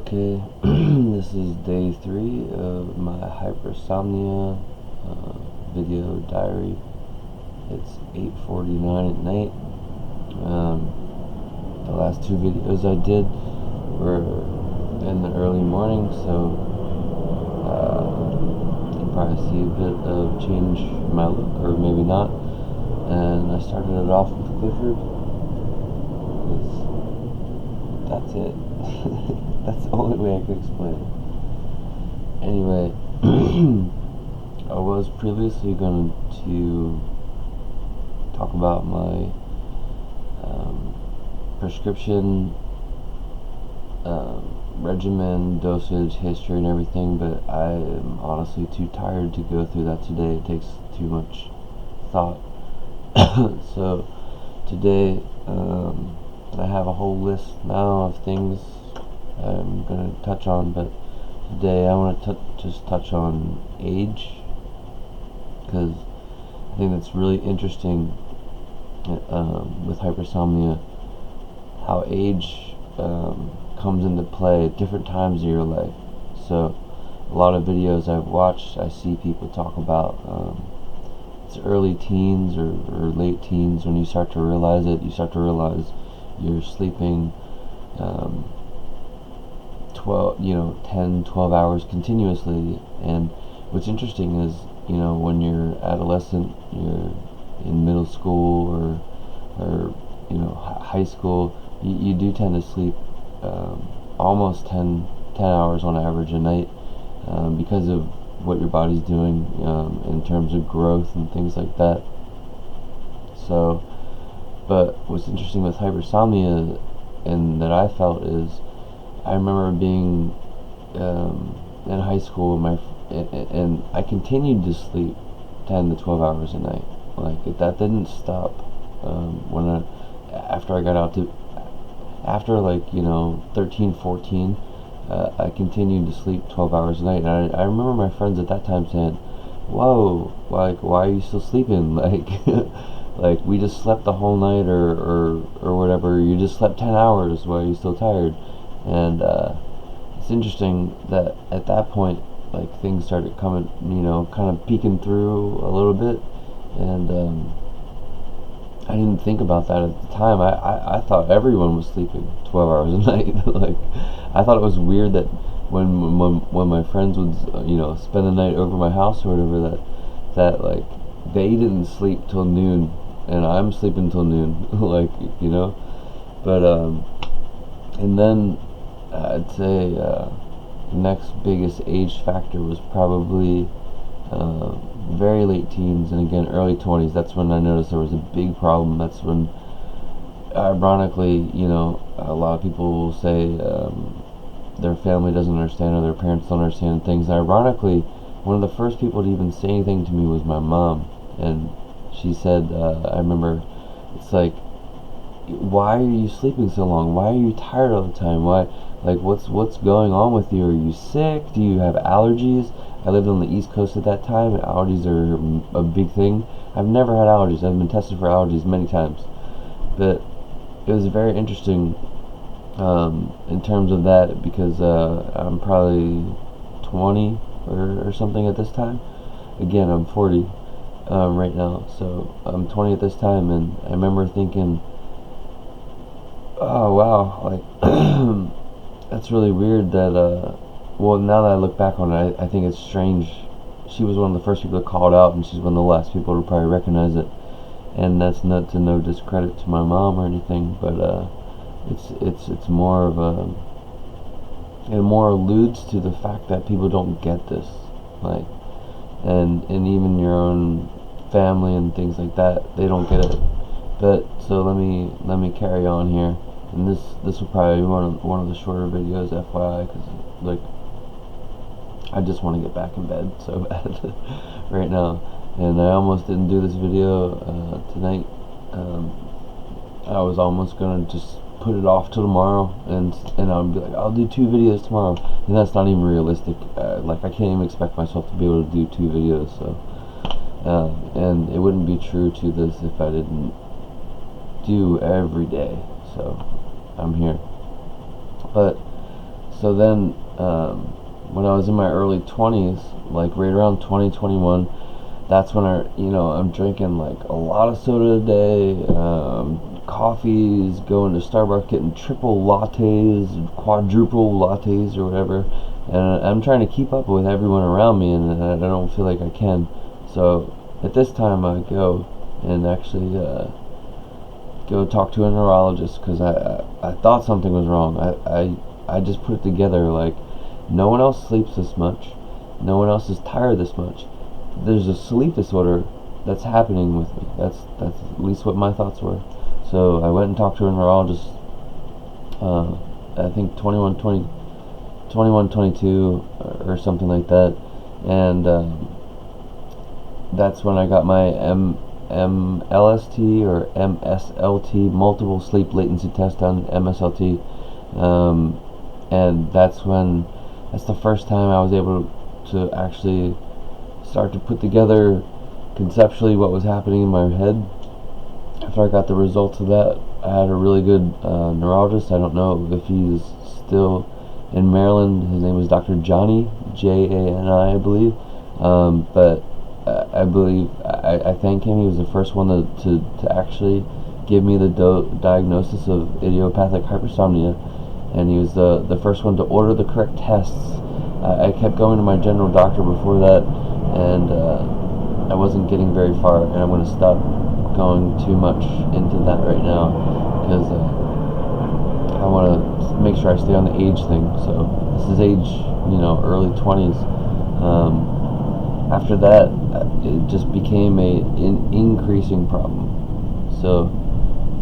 Okay, this is day 3 of my hypersomnia video diary. It's 8:49 at night. The last 2 videos I did were in the early morning, so you'll probably see a bit of change in my look, or maybe not. And I started it off with Clifford, because that's it. That's the only way I could explain it. Anyway, I was previously going to talk about my prescription regimen, dosage, history, and everything, but I am honestly too tired to go through that today. It takes too much thought. So today, I have a whole list now of things I'm going to touch on, but today I want to just touch on age, because I think it's really interesting with hypersomnia, how age comes into play at different times of your life. So a lot of videos I've watched, I see people talk about it's early teens or late teens when you start to realize it. You start to realize you're sleeping 10, 12 hours continuously. And what's interesting is, when you're adolescent, you're in middle school or high school, you do tend to sleep almost 10 hours on average a night, because of what your body's doing in terms of growth and things like that. So, but what's interesting with hypersomnia, and that I felt, is I remember being in high school, and I continued to sleep 10 to 12 hours a night. Like, that didn't stop after I got out to, after 13, 14, I continued to sleep 12 hours a night. And I remember my friends at that time saying, "Whoa, why are you still sleeping? Like we just slept the whole night, or whatever. You just slept 10 hours. Why are you still tired?" And it's interesting that at that point, things started coming, kind of peeking through a little bit, and I didn't think about that at the time. I thought everyone was sleeping 12 hours a night. I thought it was weird that when my friends would spend the night over my house or whatever, that they didn't sleep till noon and I'm sleeping till noon. But and then I'd say the next biggest age factor was probably very late teens, and again early 20s. That's when I noticed there was a big problem. That's when, ironically, a lot of people will say their family doesn't understand, or their parents don't understand things. And ironically, one of the first people to even say anything to me was my mom, and she said, I remember, it's like, "Why are you sleeping so long? Why are you tired all the time? Why, what's going on with you? Are you sick? Do you have allergies?" I lived on the East Coast at that time, and allergies are a big thing. I've never had allergies. I've been tested for allergies many times. But it was very interesting in terms of that, because I'm probably 20 or something at this time. Again, I'm 40 right now, so I'm 20 at this time, and I remember thinking, "Oh wow, that's really weird that well, now that I look back on it, I think it's strange. She was one of the first people that called out, and she's one of the last people to probably recognize it. And that's not to no discredit to my mom or anything, but it's more of it more alludes to the fact that people don't get this, and even your own family and things like that, they don't get it. But so let me carry on here, and this will probably be one of the shorter videos, FYI, because I just want to get back in bed so bad right now, and I almost didn't do this video tonight. I was almost gonna just put it off till tomorrow, and I'll be like, I'll do 2 videos tomorrow, and that's not even realistic. I can't even expect myself to be able to do 2 videos. So, and it wouldn't be true to this if I didn't do every day. So I'm here. But So then, when I was in my early 20s, like right around 2021, that's when I'm drinking like a lot of soda a day, coffees, going to Starbucks, getting triple lattes, quadruple lattes, or whatever. And I'm trying to keep up with everyone around me, and I don't feel like I can. So at this time, I go and actually go talk to a neurologist because I thought something was wrong. I just put it together like no one else sleeps this much, no one else is tired this much. There's a sleep disorder that's happening with me. That's at least what my thoughts were. So I went and talked to a neurologist. I think 2122 or something like that, and that's when I got my MLST or MSLT, multiple sleep latency test on MSLT, and that's the first time I was able to actually start to put together conceptually what was happening in my head. After I got the results of that, I had a really good neurologist. I don't know if he's still in Maryland. His name was Dr. Johnny, Jani, I believe. But I believe I thank him. He was the first one to actually give me the diagnosis of idiopathic hypersomnia, and he was the first one to order the correct tests. I kept going to my general doctor before that, and I wasn't getting very far, and I'm going to stop going too much into that right now because I want to make sure I stay on the age thing. So this is age, early 20s. After that, it just became an increasing problem. So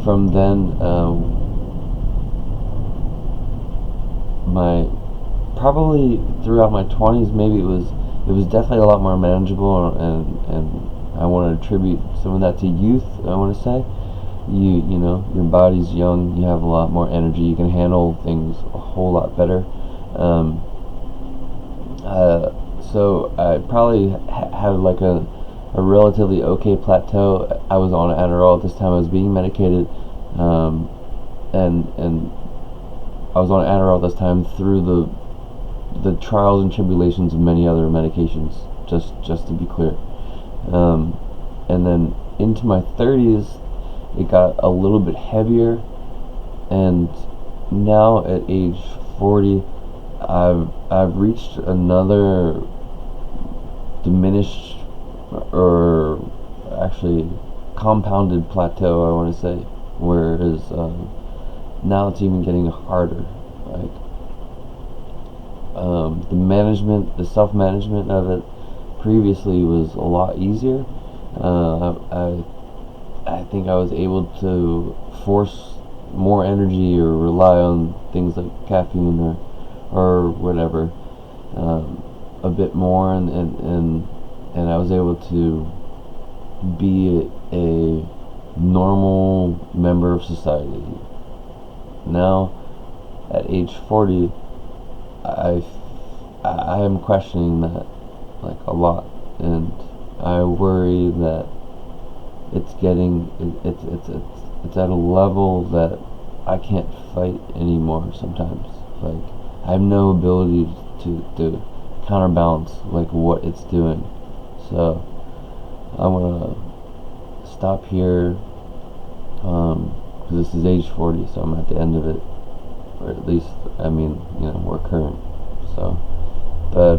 from then, probably throughout my 20s, maybe it was definitely a lot more manageable, and I want to attribute some of that to youth. I want to say, your body's young, you have a lot more energy, you can handle things a whole lot better. So I probably had like a relatively okay plateau. I was on Adderall at this time. I was being medicated, and I was on Adderall this time through the trials and tribulations of many other medications. Just to be clear, and then into my 30s, it got a little bit heavier, and now at age 40, I've reached another diminished, or actually compounded plateau, I want to say, whereas now it's even getting harder. Like the self-management of it previously was a lot easier. I think I was able to force more energy or rely on things like caffeine or whatever a bit more, and I was able to be a normal member of society. Now at age 40, I am questioning that like a lot, and I worry that it's at a level that I can't fight anymore sometimes. Like I have no ability to counterbalance like what it's doing. So I want to stop here, because this is age 40, so I'm at the end of it, or at least we're current. So, but